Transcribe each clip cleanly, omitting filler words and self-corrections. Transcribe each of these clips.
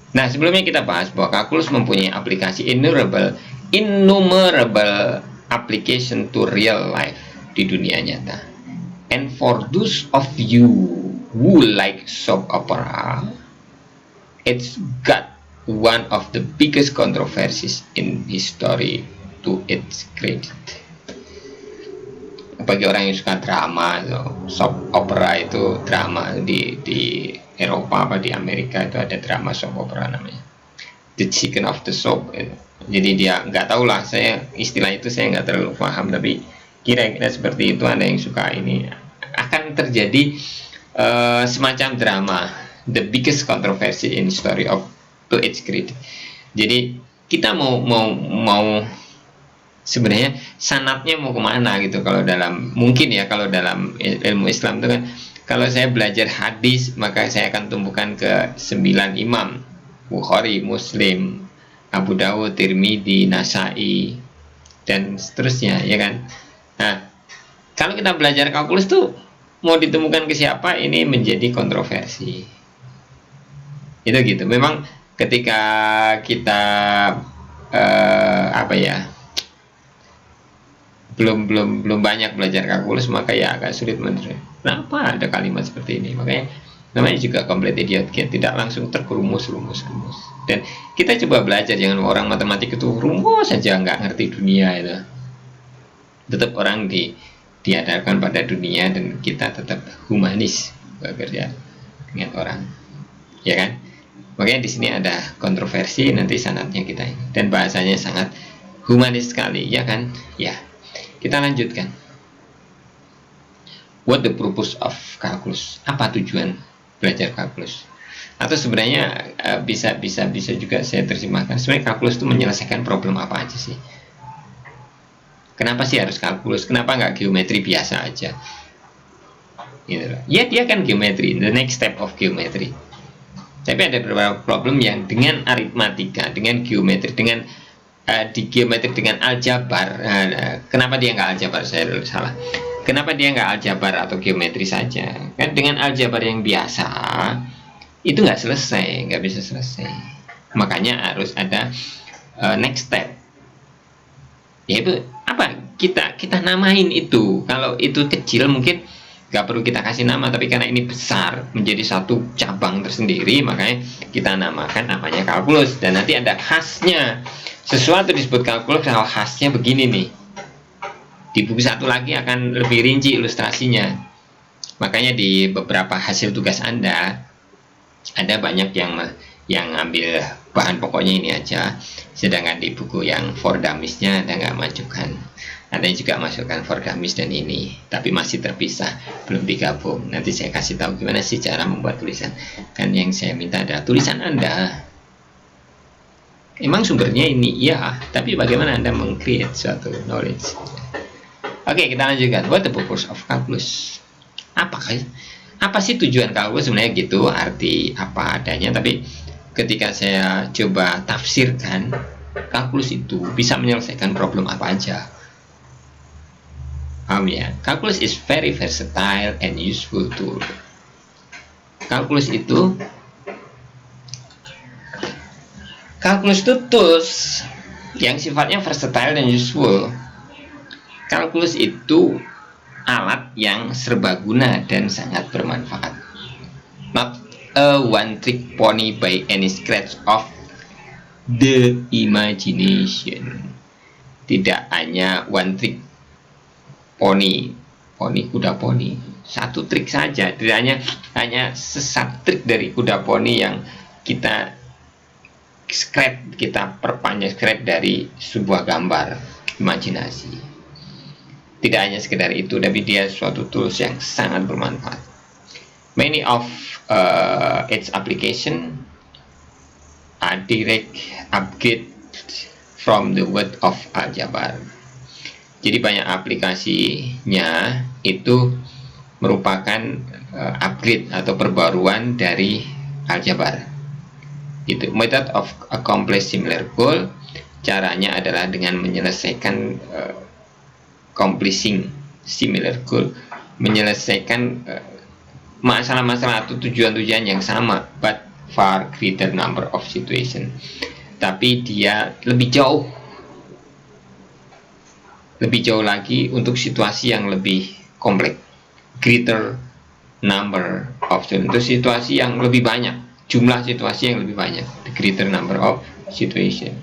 Nah, sebelumnya kita bahas bahwa kalkulus mempunyai aplikasi innumerable application to real life di dunia nyata. And for those of you who like soap opera, it's got one of the biggest controversies in history to its credit. Bagi orang yang suka drama, soap opera itu drama di Eropa apa di Amerika itu ada drama soap opera namanya The Chicken of the Soap. Jadi dia nggak tahu lah, saya istilah itu saya nggak terlalu paham, tapi kira-kira seperti itu. Ada yang suka ini akan terjadi semacam drama, the biggest controversy in story of to its credit. Jadi kita mau sebenarnya sanatnya mau kemana gitu. Kalau dalam mungkin ya, kalau dalam ilmu Islam itu kan, kalau saya belajar hadis maka saya akan tumpukan ke 9 imam: Bukhari, Muslim, Abu Dawud, Tirmidzi, Nasai, dan seterusnya, ya kan. Nah, kalau kita belajar kalkulus tuh mau ditemukan ke siapa, ini menjadi kontroversi. Itu gitu. Memang ketika kita apa ya, belum banyak belajar kalkulus, maka ya agak sulit menerima. Kenapa ada kalimat seperti ini? Makanya namanya juga complete idiot gate, tidak langsung terkerumus rumus. Dan kita coba belajar, jangan orang matematik itu rumus saja nggak ngerti dunia itu. Tetap orang diadarkan pada dunia, dan kita tetap humanis bekerja dengan orang, ya kan. Makanya di sini ada kontroversi nanti sanatnya kita ini, dan bahasanya sangat humanis sekali, ya kan. Ya, kita lanjutkan. What the purpose of calculus? Apa tujuan belajar kalkulus? Atau sebenarnya bisa juga saya terjemahkan, sebenarnya kalkulus itu menyelesaikan problem apa aja sih? Kenapa sih harus kalkulus? Kenapa nggak geometri biasa aja? Gitu. Ya, dia kan geometri, the next step of geometry. Tapi ada beberapa problem yang dengan aritmatika, dengan geometri, dengan di geometri dengan aljabar. Kenapa dia nggak aljabar? Saya salah. Kenapa dia nggak aljabar atau geometri saja? Kan dengan aljabar yang biasa itu nggak selesai, nggak bisa selesai. Makanya harus ada next step, yaitu apa? Kita namain itu. Kalau itu kecil mungkin nggak perlu kita kasih nama, tapi karena ini besar menjadi satu cabang tersendiri, makanya kita namakan namanya kalkulus. Dan nanti ada khasnya. Sesuatu disebut kalkulus, hal khasnya begini nih. Di buku satu lagi akan lebih rinci ilustrasinya. Makanya di beberapa hasil tugas Anda ada banyak yang ambil bahan pokoknya ini aja, sedangkan di buku yang for dummies-nya Anda nggak majukan. Anda juga masukkan for dummies dan ini, tapi masih terpisah, belum digabung. Nanti saya kasih tahu gimana sih cara membuat tulisan. Kan yang saya minta adalah tulisan Anda. Emang sumbernya ini, ya, tapi bagaimana Anda meng-create suatu knowledge. Oke, kita lanjutkan. What the purpose of calculus? Apa sih tujuan kalkulus sebenarnya gitu, arti apa adanya. Tapi ketika saya coba tafsirkan, kalkulus itu bisa menyelesaikan problem apa aja. Paham ya? Kalkulus is very versatile and useful tool. Kalkulus itu tools yang sifatnya versatile dan useful. Kalkulus itu alat yang serbaguna dan sangat bermanfaat. Not a one trick pony by any stretch of the imagination. Tidak hanya one trick pony, kuda poni. Satu trik saja, tidak hanya sesat trik dari kuda poni yang kita scratch, kita perpanjang scratch dari sebuah gambar imajinasi. Tidak hanya sekedar itu, tapi dia suatu tools yang sangat bermanfaat. Many of its application are direct upgrade from the word of aljabar. Jadi banyak aplikasinya itu merupakan upgrade atau perbaruan dari aljabar. Itu method of accomplish similar goal. Caranya adalah dengan menyelesaikan accomplishing similar goal, menyelesaikan masalah-masalah atau tujuan-tujuan yang sama, but far greater number of situation, tapi dia lebih jauh lagi untuk situasi yang lebih kompleks. Greater number of untuk situasi yang lebih banyak, jumlah situasi yang lebih banyak, the greater number of situation.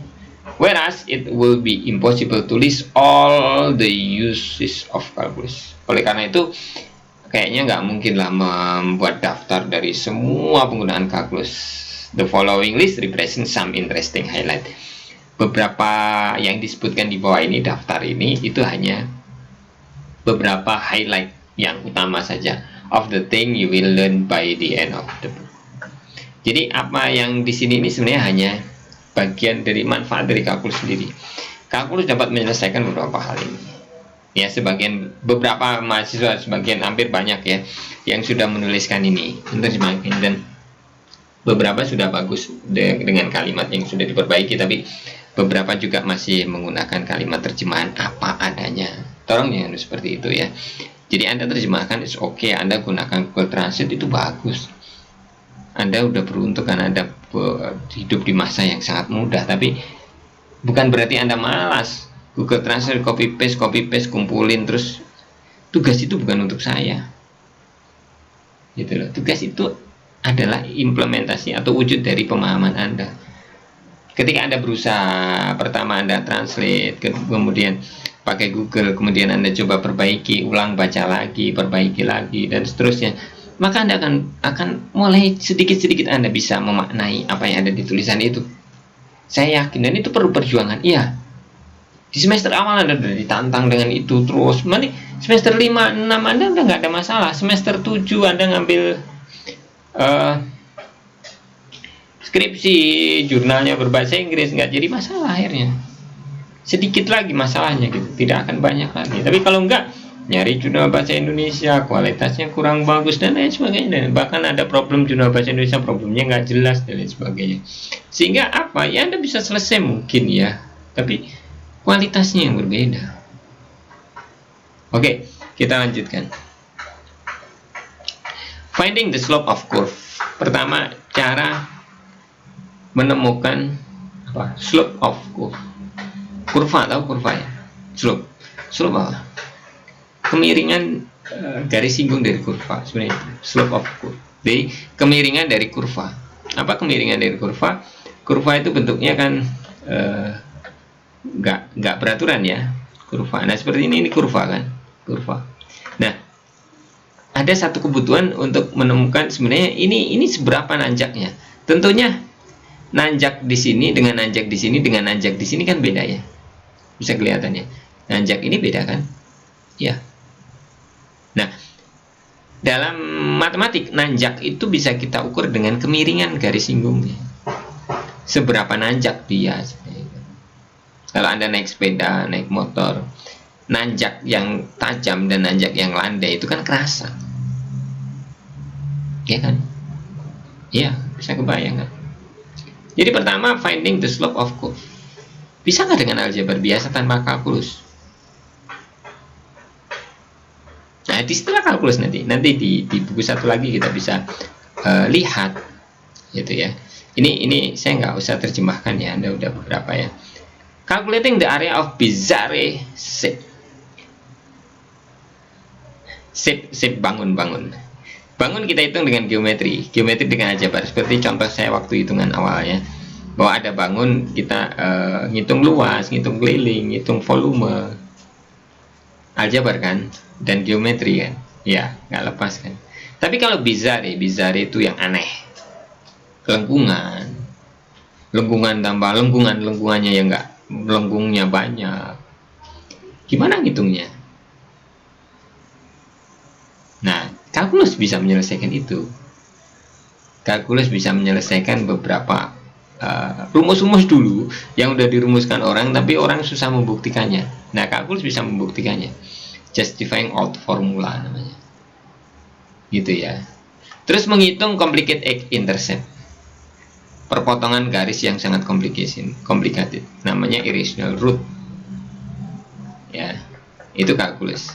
Whereas it will be impossible to list all the uses of calculus. Oleh karena itu, kayaknya nggak mungkin lah membuat daftar dari semua penggunaan kalkulus. The following list represent some interesting highlight. Beberapa yang disebutkan di bawah ini, daftar ini, itu hanya beberapa highlight yang utama saja of the thing you will learn by the end of the book. Jadi apa yang di sini ini sebenarnya hanya bagian dari manfaat dari kalkulus sendiri. Kalkulus dapat menyelesaikan beberapa hal ini. Ya, beberapa mahasiswa, sebagian hampir banyak ya yang sudah menuliskan ini menerjemahkan, dan beberapa sudah bagus dengan kalimat yang sudah diperbaiki, tapi beberapa juga masih menggunakan kalimat terjemahan apa adanya. Tolong ya seperti itu ya. Jadi Anda terjemahkan is okay, Anda gunakan Google Translate itu bagus. Anda udah beruntung karena Anda hidup di masa yang sangat mudah, tapi bukan berarti Anda malas. Google Translate copy paste, kumpulin terus. Tugas itu bukan untuk saya. Gitu loh. Tugas itu adalah implementasi atau wujud dari pemahaman Anda. Ketika Anda berusaha, pertama Anda translate, kemudian pakai Google, kemudian Anda coba perbaiki, ulang, baca lagi, perbaiki lagi, dan seterusnya, maka Anda akan mulai sedikit-sedikit Anda bisa memaknai apa yang ada di tulisan itu. Saya yakin, dan itu perlu perjuangan. Iya, di semester awal Anda sudah ditantang dengan itu terus. Nanti semester 5, 6 Anda udah nggak ada masalah. Semester 7 Anda ngambil skripsi, jurnalnya berbahasa Inggris, nggak jadi masalah akhirnya. Sedikit lagi masalahnya gitu, tidak akan banyak lagi. Tapi kalau nggak, nyari jurnal bahasa Indonesia kualitasnya kurang bagus dan lain sebagainya, dan bahkan ada problem jurnal bahasa Indonesia problemnya nggak jelas dan lain sebagainya. Sehingga apa ya, Anda bisa selesai mungkin ya, tapi kualitasnya yang berbeda. Oke, kita lanjutkan. Finding the slope of curve. Pertama, cara menemukan slope of curve. Kurva, tahu kurva ya? Slope apa? Kemiringan garis singgung dari kurva sebenarnya. Slope of curve. Jadi kemiringan dari kurva. Apa kemiringan dari kurva? Kurva itu bentuknya kan nggak beraturan ya, kurva. Nah seperti ini kurva kan, kurva. Nah ada satu kebutuhan untuk menemukan sebenarnya ini seberapa nanjaknya. Tentunya nanjak di sini dengan nanjak di sini dengan nanjak di sini kan beda ya. Bisa kelihatan ya. Nanjak ini beda kan? Ya. Nah, dalam matematik nanjak itu bisa kita ukur dengan kemiringan garis singgungnya. Seberapa nanjak dia. Kalau Anda naik sepeda, naik motor, nanjak yang tajam dan nanjak yang landai itu kan kerasa. Ya kan? Iya, bisa kebayang kan? Jadi pertama, finding the slope of curve. Bisa nggak dengan aljabar biasa tanpa kalkulus? Nah, di setelah kalkulus nanti di buku satu lagi kita bisa lihat, gitu ya. Ini saya nggak usah terjemahkan ya, Anda udah beberapa ya. Calculating the area of bizarre shape. Shape bangun. Bangun kita hitung dengan geometri dengan aljabar. Seperti contoh saya waktu hitungan awalnya, bahwa ada bangun, kita ngitung luas, ngitung keliling, ngitung volume, aljabar kan, dan geometri kan, ya nggak lepas kan. Tapi kalau bizarre itu yang aneh, lengkungan tambah lengkungannya yang nggak, lengkungnya banyak, gimana ngitungnya? Nah, kalkulus bisa menyelesaikan itu. Kalkulus bisa menyelesaikan beberapa rumus-rumus dulu yang udah dirumuskan orang, tapi orang susah membuktikannya. Nah, kalkulus bisa membuktikannya. Justifying out formula namanya. Gitu ya. Terus menghitung complicated intercept. Perpotongan garis yang sangat complicated. Namanya irrational root. Ya, itu kalkulus.